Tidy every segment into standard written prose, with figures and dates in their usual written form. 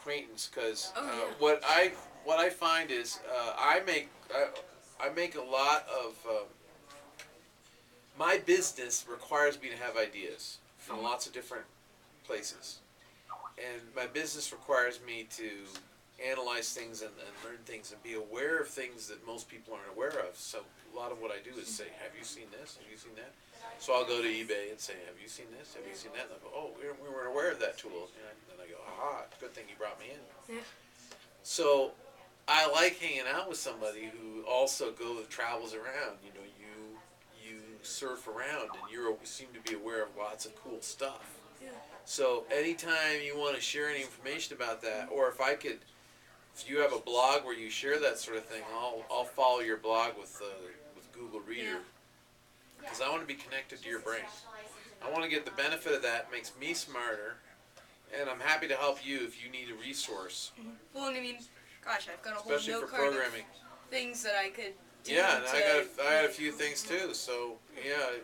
acquaintance because Oh yeah. what I find is I make a lot of my business requires me to have ideas from lots of different places, and my business requires me to analyze things and learn things and be aware of things that most people aren't aware of. So a lot of what I do is say, "Have you seen this? Have you seen that?" So I'll go to eBay and say, "Have you seen this? Have you seen that?" And they'll go, "Oh, we weren't aware of that tool." And I go, "Aha! Good thing you brought me in." Yeah. So I like hanging out with somebody who also travels around. You know, you surf around and you seem to be aware of lots of cool stuff. Yeah. So anytime you want to share any information about that, or if you have a blog where you share that sort of thing, I'll follow your blog with Google Reader because I want to be connected to your brain. I want to get the benefit of that. It makes me smarter, and I'm happy to help you if you need a resource, Well, and I mean, gosh, I've got a whole especially for note card of programming. things that I could do Yeah, and to I had a few things too. So yeah,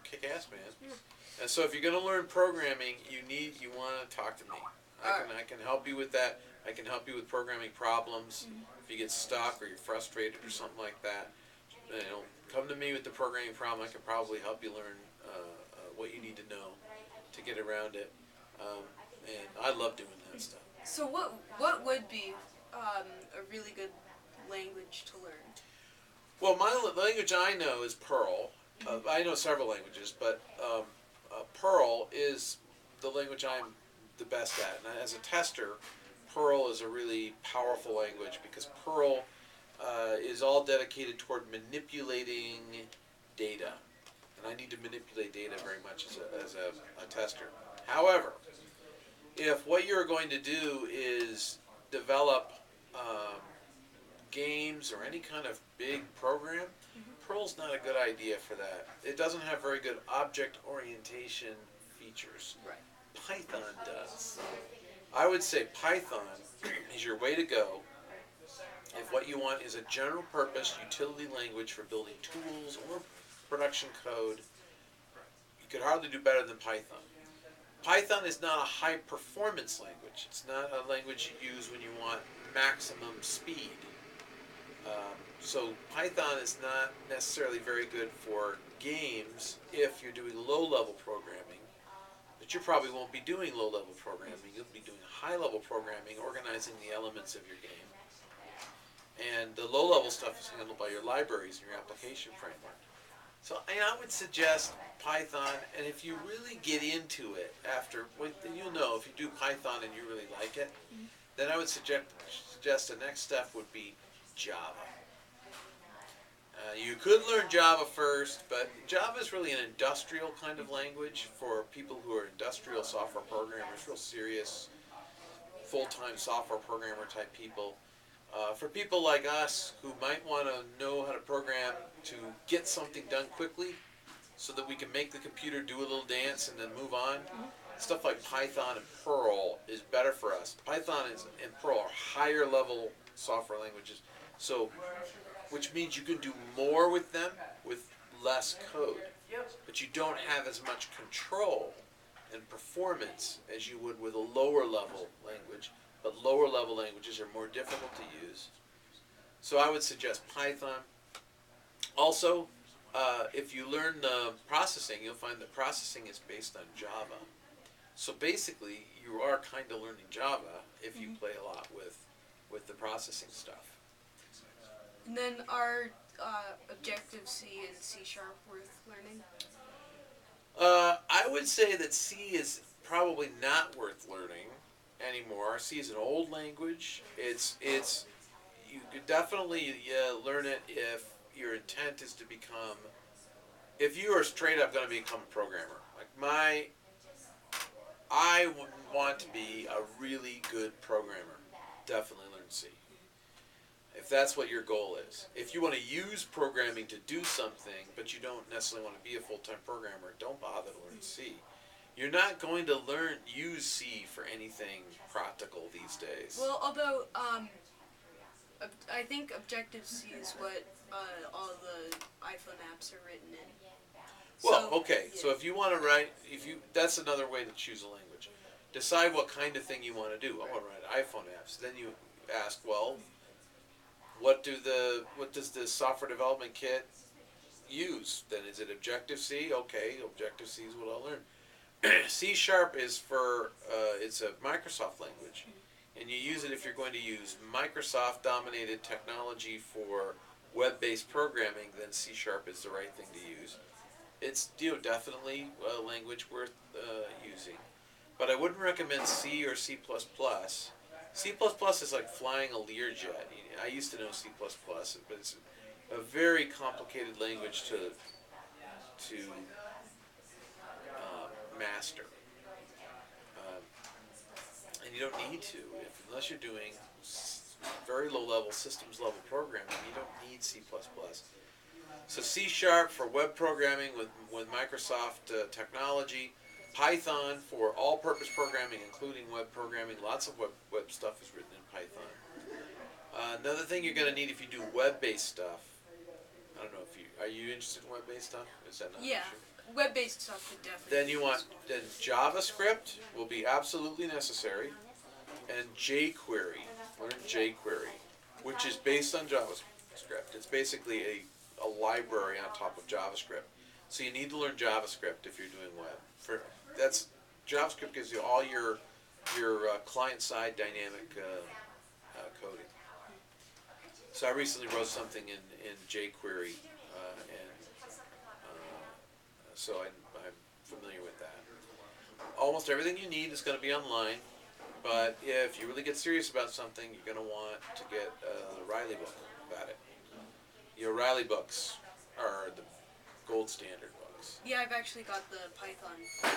kick ass, man. And so if you're gonna learn programming, you want to talk to me. I can help you with that. I can help you with programming problems. If you get stuck or you're frustrated or something like that, come to me with the programming problem. I can probably help you learn what you need to know to get around it. And I love doing that stuff. So what would be a really good language to learn? Well, the language I know is Perl. I know several languages, but Perl is the language I'm the best at. And as a tester, Perl is a really powerful language because Perl is all dedicated toward manipulating data. And I need to manipulate data very much as a tester. However, if what you're going to do is develop games or any kind of big program, Perl's not a good idea for that. It doesn't have very good object orientation features. Right. Python does. I would say Python is your way to go if what you want is a general purpose utility language for building tools or production code. You could hardly do better than Python. Python is not a high performance language. It's not a language you use when you want maximum speed. So Python is not necessarily very good for games if you're doing low-level programming. But you probably won't be doing low-level programming. You'll be doing high-level programming, organizing the elements of your game. And the low-level stuff is handled by your libraries and your application framework. So I would suggest Python, and if you really get into it if you do Python and you really like it, then I would suggest the next step would be Java. You could learn Java first, but Java is really an industrial kind of language for people who are industrial software programmers, real serious, full-time software programmer type people. For people like us who might want to know how to program to get something done quickly so that we can make the computer do a little dance and then move on, stuff like Python and Perl is better for us. Python and Perl are higher level software languages, which means you can do more with them with less code. But you don't have as much control and performance as you would with a lower level language. But lower level languages are more difficult to use. So I would suggest Python. Also, if you learn processing, you'll find that processing is based on Java. So basically, you are kind of learning Java if you play a lot with the processing stuff. And then are Objective-C and C# worth learning? I would say that C is probably not worth learning anymore. C is an old language. You could definitely learn it if your intent is to become. If you are straight up going to become a programmer, I would want to be a really good programmer. Definitely learn C. If that's what your goal is. If you want to use programming to do something, but you don't necessarily want to be a full-time programmer, don't bother to learn C. You're not going to use C for anything practical these days. Well, although I think Objective-C is what all the iPhone apps are written in. Well, okay. Yeah. So if you want to write, that's another way to choose a language. decide what kind of thing you want to do. I want to write iPhone apps. Then you ask, well, what does the software development kit use? Then is it Objective-C? Okay, Objective-C is what I'll learn. C# is for it's a Microsoft language, and you use it if you're going to use Microsoft-dominated technology for web-based programming. Then C# is the right thing to use. It's definitely a language worth using, but I wouldn't recommend C or C++. C++ is like flying a Learjet. I used to know C++, but it's a very complicated language to master, and you don't need to unless you're doing very low-level systems-level programming. You don't need C++. So C# for web programming with Microsoft technology. Python for all-purpose programming, including web programming. Lots of web stuff is written in Python. Another thing you're going to need if you do web-based stuff. I don't know if are you interested in web-based stuff? Is that not an issue? Web-based stuff would definitely. Then JavaScript will be absolutely necessary, and jQuery. Learn jQuery, which is based on JavaScript. It's basically a library on top of JavaScript. So you need to learn JavaScript if you're doing web. JavaScript gives you all your client-side dynamic coding. So I recently wrote something in jQuery, so I'm familiar with that. Almost everything you need is going to be online, but if you really get serious about something, you're going to want to get the Riley book about it. Your Riley books are the gold standard books. Yeah, I've actually got the Python, one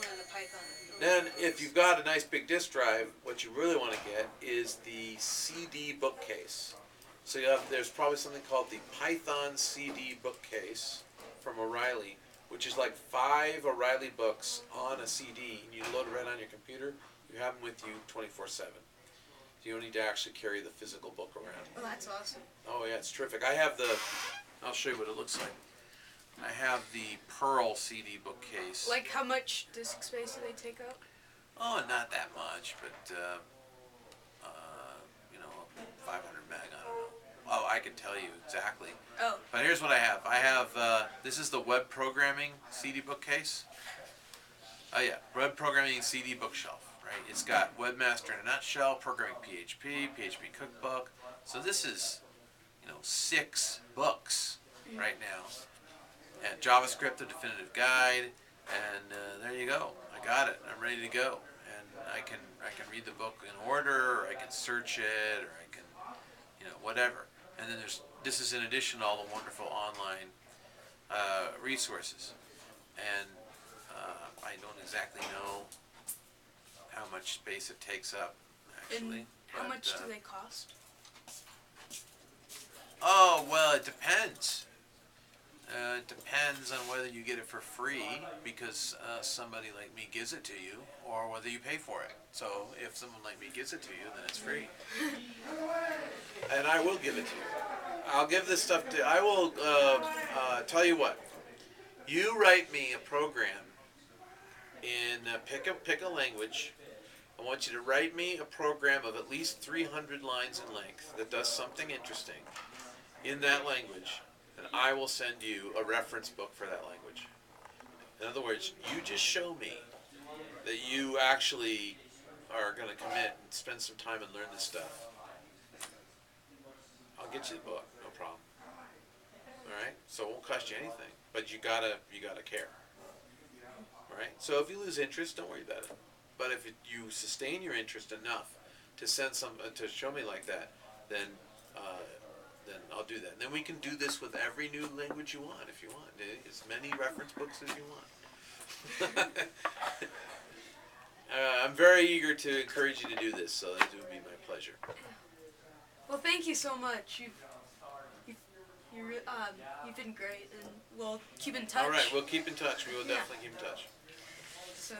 of the Python. Then, if you've got a nice big disk drive, what you really want to get is the CD bookcase. So there's probably something called the Python CD bookcase from O'Reilly, which is like 5 O'Reilly books on a CD, and you load it right on your computer. You have them with you 24/7. You don't need to actually carry the physical book around. Oh, that's awesome. Oh yeah, it's terrific. I'll show you what it looks like. I have the Pearl CD bookcase. Like, how much disk space do they take up? Oh, not that much, but 500 meg. I don't know. Oh, I can tell you exactly. Oh. But here's what I have. I have this is the web programming CD bookcase. Oh yeah, web programming CD bookshelf. Right. It's got Webmaster in a Nutshell, Programming PHP, PHP Cookbook. So this is 6 books right now. And JavaScript, the definitive guide, and there you go. I got it. I'm ready to go, and I can read the book in order, or I can search it, or I can, whatever. And then this is in addition to all the wonderful online resources. And I don't exactly know how much space it takes up, actually. And how much do they cost? Oh, well, it depends. It depends on whether you get it for free because somebody like me gives it to you, or whether you pay for it. So if someone like me gives it to you, then it's free. And I will give it to you. I'll give this stuff to. I will tell you what. You write me a program in pick a language. I want you to write me a program of at least 300 lines in length that does something interesting in that language. And I will send you a reference book for that language. In other words, you just show me that you actually are going to commit and spend some time and learn this stuff. I'll get you the book, no problem. All right? So it won't cost you anything, but you gotta care. All right? So if you lose interest, don't worry about it. But if you sustain your interest enough to to show me like that, then I'll do that. And then we can do this with every new language you want, if you want. As many reference books as you want. I'm very eager to encourage you to do this, so that would be my pleasure. Well, thank you so much. You've been great, and we'll keep in touch. All right, we'll keep in touch. We will definitely keep in touch. So,